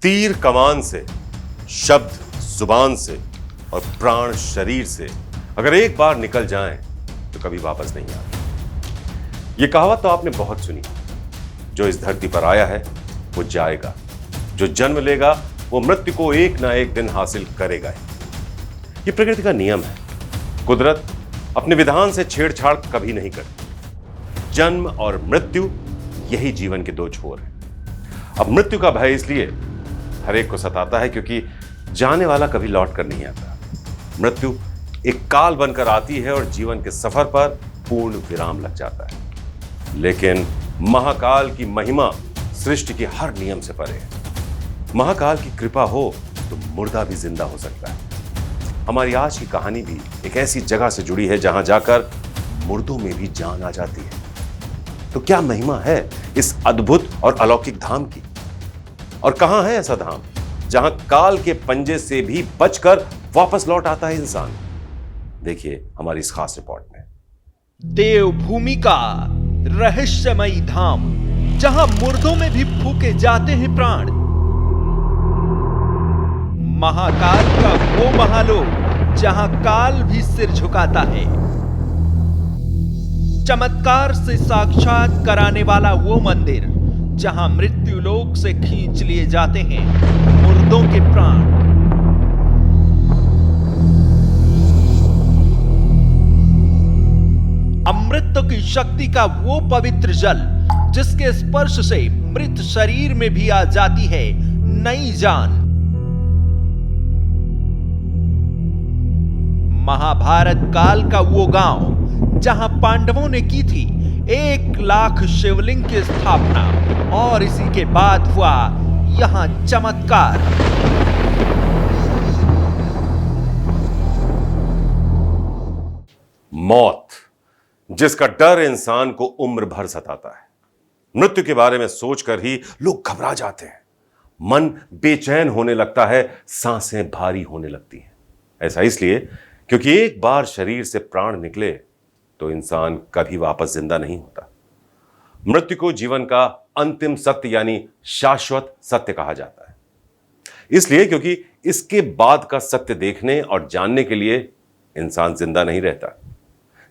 तीर कमान से, शब्द जुबान से और प्राण शरीर से अगर एक बार निकल जाएं तो कभी वापस नहीं आते। ये कहावत तो आपने बहुत सुनी। जो इस धरती पर आया है वो जाएगा, जो जन्म लेगा वो मृत्यु को एक ना एक दिन हासिल करेगा। ये प्रकृति का नियम है। कुदरत अपने विधान से छेड़छाड़ कभी नहीं करती। जन्म और मृत्यु यही जीवन के दो छोर हैं। अब मृत्यु का भय इसलिए हर एक को सताता है क्योंकि जाने वाला कभी लौट कर नहीं आता। मृत्यु एक काल बनकर आती है और जीवन के सफर पर पूर्ण विराम लग जाता है। लेकिन महाकाल की महिमा सृष्टि के हर नियम से परे है। महाकाल की कृपा हो तो मुर्दा भी जिंदा हो सकता है। हमारी आज की कहानी भी एक ऐसी जगह से जुड़ी है जहां जाकर मुर्दों में भी जान आ जाती है। तो क्या महिमा है इस अद्भुत और अलौकिक धाम की? और कहां है ऐसा धाम जहां काल के पंजे से भी बचकर वापस लौट आता है इंसान? देखिए हमारी इस खास रिपोर्ट में। देवभूमि का रहस्यमयी धाम, जहां मुर्दों में भी फूके जाते हैं प्राण। महाकाल का वो महालोक जहां काल भी सिर झुकाता है। चमत्कार से साक्षात कराने वाला वो मंदिर जहां मृत्यु लोक से खींच लिए जाते हैं मुर्दों के प्राण। अमृत की शक्ति का वो पवित्र जल जिसके स्पर्श से मृत शरीर में भी आ जाती है नई जान। महाभारत काल का वो गांव जहां पांडवों ने की थी 1,00,000 शिवलिंग की स्थापना और इसी के बाद हुआ यहां चमत्कार। मौत, जिसका डर इंसान को उम्र भर सताता है। मृत्यु के बारे में सोचकर ही लोग घबरा जाते हैं। मन बेचैन होने लगता है, सांसें भारी होने लगती हैं। ऐसा इसलिए क्योंकि एक बार शरीर से प्राण निकले तो इंसान कभी वापस जिंदा नहीं होता। मृत्यु को जीवन का अंतिम सत्य यानी शाश्वत सत्य कहा जाता है। इसलिए क्योंकि इसके बाद का सत्य देखने और जानने के लिए इंसान जिंदा नहीं रहता।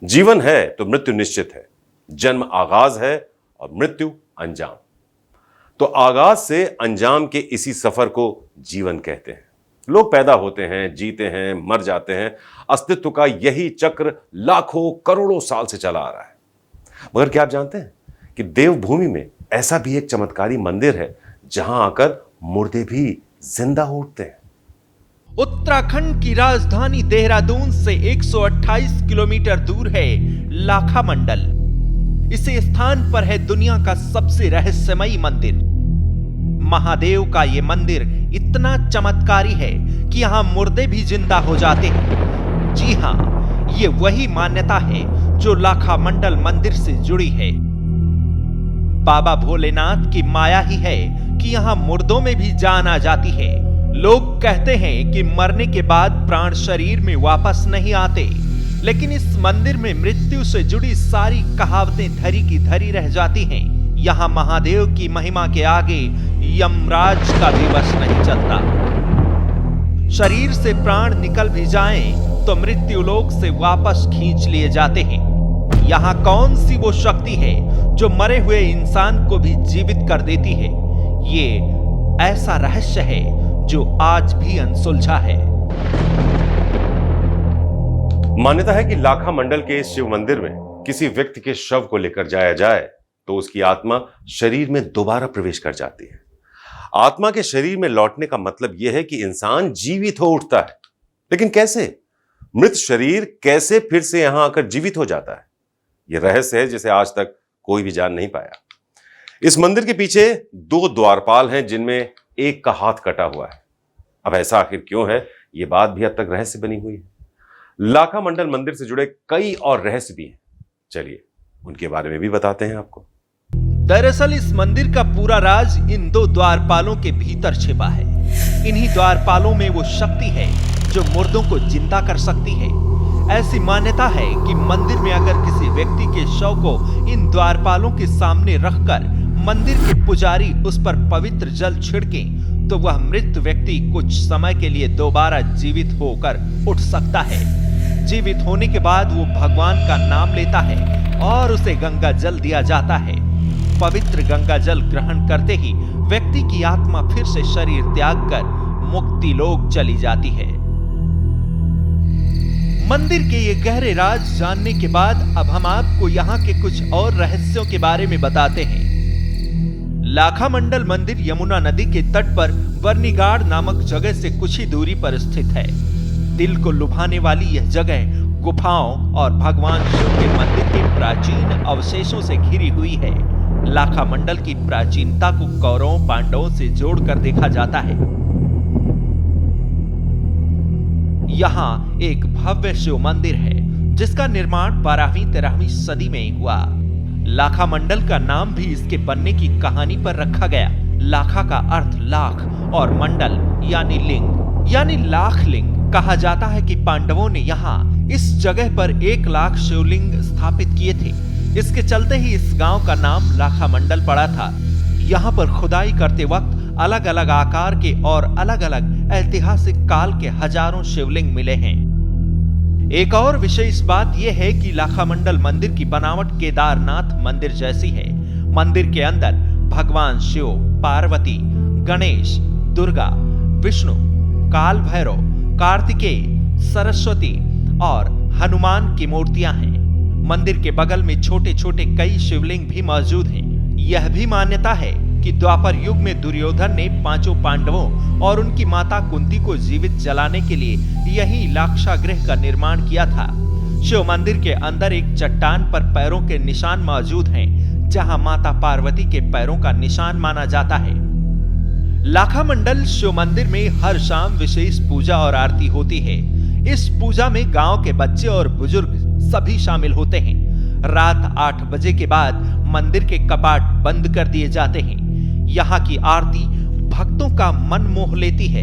जीवन है तो मृत्यु निश्चित है। जन्म आगाज है और मृत्यु अंजाम। तो आगाज से अंजाम के इसी सफर को जीवन कहते हैं। लोग पैदा होते हैं, जीते हैं, मर जाते हैं। अस्तित्व का यही चक्र लाखों करोड़ों साल से चला आ रहा है। मगर क्या आप जानते हैं कि देवभूमि में ऐसा भी एक चमत्कारी मंदिर है जहां आकर मुर्दे भी जिंदा उठते हैं। उत्तराखंड की राजधानी देहरादून से 128 किलोमीटर दूर है लाखा मंडल। इसी स्थान पर है दुनिया का सबसे रहस्यमयी मंदिर। महादेव का यह मंदिर इतना चमत्कारी है कि यहां मुर्दे भी जिंदा हो जाते हैं। जी हां, ये वही मान्यता है जो लाखा मंडल मंदिर से जुड़ी है। बाबा भोलेनाथ की माया ही है कि यहां मुर्दों में भी जान आ जाती है। लोग कहते हैं कि मरने के बाद प्राण शरीर में वापस नहीं आते, लेकिन इस मंदिर में मृत्यु से जुड़ी सारी कहावतें धरी की धरी रह जाती हैं। यहां महादेव की महिमा के आगे यमराज का भी वश नहीं चलता। शरीर से प्राण निकल भी जाएं तो मृत्यु लोक से वापस खींच लिए जाते हैं। यहां कौन सी वो शक्ति है जो मरे हुए इंसान को भी जीवित कर देती है? ये ऐसा रहस्य है जो आज भी अनसुलझा है। मान्यता है कि लाखा मंडल के इस शिव मंदिर में किसी व्यक्ति के शव को लेकर जाया जाए तो उसकी आत्मा शरीर में दोबारा प्रवेश कर जाती है। आत्मा के शरीर में लौटने का मतलब यह है कि इंसान जीवित हो उठता है। लेकिन कैसे? मृत शरीर कैसे फिर से यहां आकर जीवित हो जाता है? यह रहस्य है जिसे आज तक कोई भी जान नहीं पाया। इस मंदिर के पीछे 2 द्वारपाल हैं जिनमें एक का हाथ कटा हुआ है। अब ऐसा आखिर क्यों है, यह बात भी अब तक रहस्य बनी हुई है। लाखा मंडल मंदिर से जुड़े कई और रहस्य भी हैं। चलिए उनके बारे में भी बताते हैं आपको। दरअसल इस मंदिर का पूरा राज इन 2 द्वारपालों के भीतर छिपा है। इन्हीं द्वारपालों में वो शक्ति है जो मुर्दों को जिंदा कर सकती है। ऐसी मान्यता है कि मंदिर में अगर किसी व्यक्ति के शव को इन द्वारपालों के सामने रखकर मंदिर के पुजारी उस पर पवित्र जल छिड़कें तो वह मृत व्यक्ति कुछ समय के लिए दोबारा जीवित होकर उठ सकता है। जीवित होने के बाद वो भगवान का नाम लेता है और उसे गंगा जल दिया जाता है। पवित्र गंगा जल ग्रहण करते ही व्यक्ति की आत्मा फिर से शरीर त्याग कर मुक्ति लोक चली जाती है। मंदिर के ये गहरे राज जानने के बाद अब हम आपको यहाँ के कुछ और रहस्यों के बारे में बताते हैं। लाखामंडल मंदिर यमुना नदी के तट पर वर्नीगाड़ नामक जगह से कुछ ही दूरी पर स्थित है। दिल को लुभाने वाली यह जगह गुफाओं और भगवान शिव के मंदिर के प्राचीन अवशेषों से घिरी हुई है। लाखामंडल की प्राचीनता को कौरवों पांडवों से जोड़कर देखा जाता है। यहाँ एक भव्य शिव मंदिर है जिसका निर्माण 12वीं-13वीं सदी में हुआ। लाखामंडल का नाम भी इसके बनने की कहानी पर रखा गया। लाखा का अर्थ लाख और मंडल यानी लिंग यानी लाख लिंग। कहा जाता है कि पांडवों ने यहाँ इस जगह पर 1 लाख शिवलिंग स्थापित किए थे। इसके चलते ही इस गांव का नाम लाखामंडल पड़ा था। यहाँ पर खुदाई करते वक्त अलग अलग आकार के और अलग अलग ऐतिहासिक काल के हजारों शिवलिंग मिले हैं। एक और विशेष बात यह है कि लाखामंडल मंदिर की बनावट केदारनाथ मंदिर जैसी है। मंदिर के अंदर भगवान शिव, पार्वती, गणेश, दुर्गा, विष्णु, काल भैरव, कार्तिकेय, सरस्वती और हनुमान की मूर्तियां हैं। मंदिर के बगल में छोटे छोटे कई शिवलिंग भी मौजूद हैं। यह भी मान्यता है कि द्वापर युग में दुर्योधन ने 5 पांडवों और उनकी माता कुंती को जीवित जलाने के लिए यही लाक्षागृह का निर्माण किया था। शिव मंदिर के अंदर एक चट्टान पर पैरों के निशान मौजूद हैं, जहां माता पार्वती के पैरों का निशान माना जाता है। लाखामंडल शिव मंदिर में हर शाम विशेष पूजा और आरती होती है। इस पूजा में गांव के बच्चे और बुजुर्ग सभी शामिल होते हैं। रात 8 बजे के बाद मंदिर के कपाट बंद कर दिए जाते हैं। यहाँ की आरती भक्तों का मन मोह लेती है।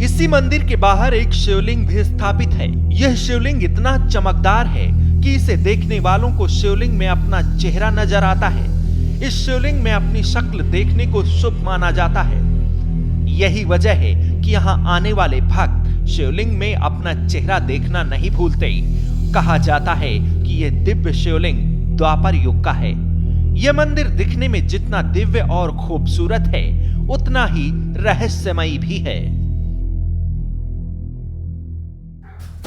इसी मंदिर के बाहर एक शिवलिंग भी स्थापित है। यह शिवलिंग इतना चमकदार है कि इसे देखने वालों को शिवलिंग में अपना चेहरा नजर आता है। इस शिवलिंग में अपनी शक्ल देखने को शुभ माना जाता है। यही वजह है कि यहाँ आने वाले भक्त शिवलिंग में अपना चेहरा देखना नहीं भूलते। कहा जाता है कि यह दिव्य शिवलिंग द्वापर युग का है। यह मंदिर दिखने में जितना दिव्य और खूबसूरत है, उतना ही रहस्यमयी भी है।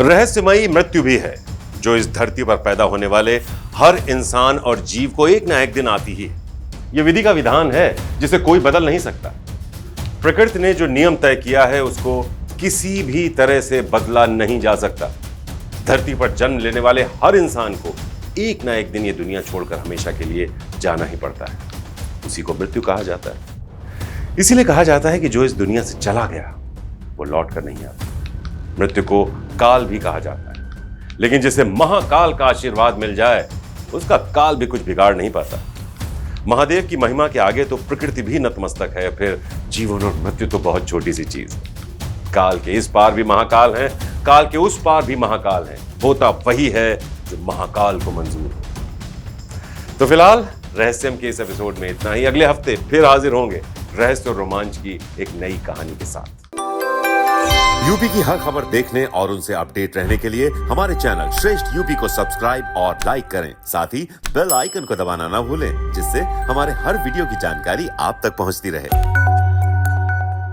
रहस्यमयी मृत्यु भी है, जो इस धरती पर पैदा होने वाले हर इंसान और जीव को एक ना एक दिन आती ही है। यह विधि का विधान है जिसे कोई बदल नहीं सकता। प्रकृति ने जो नियम तय किया है उसको किसी भी तरह से बदला नहीं जा सकता। धरती पर जन्म लेने वाले हर इंसान को एक ना एक दिन ये दुनिया छोड़कर हमेशा के लिए जाना ही पड़ता है। उसी को मृत्यु कहा जाता है। इसीलिए कहा जाता है कि जो इस दुनिया से चला गया वो लौट कर नहीं आता। मृत्यु को काल भी कहा जाता है, लेकिन जिसे महाकाल का आशीर्वाद मिल जाए उसका काल भी कुछ बिगाड़ नहीं पाता। महादेव की महिमा के आगे तो प्रकृति भी नतमस्तक है, फिर जीवन और मृत्यु तो बहुत छोटी सी चीज है। काल के इस पार भी महाकाल है, काल के उस पार भी महाकाल है। होता वही है जो महाकाल को मंजूर हो। तो फिलहाल रहस्यम के इस एपिसोड में इतना ही। अगले हफ्ते फिर हाजिर होंगे रहस्य और रोमांच की एक नई कहानी के साथ। यूपी की हर खबर देखने और उनसे अपडेट रहने के लिए हमारे चैनल श्रेष्ठ यूपी को सब्सक्राइब और लाइक करें। साथ ही बेल आइकन को दबाना ना भूलें, जिससे हमारे हर वीडियो की जानकारी आप तक पहुंचती रहे।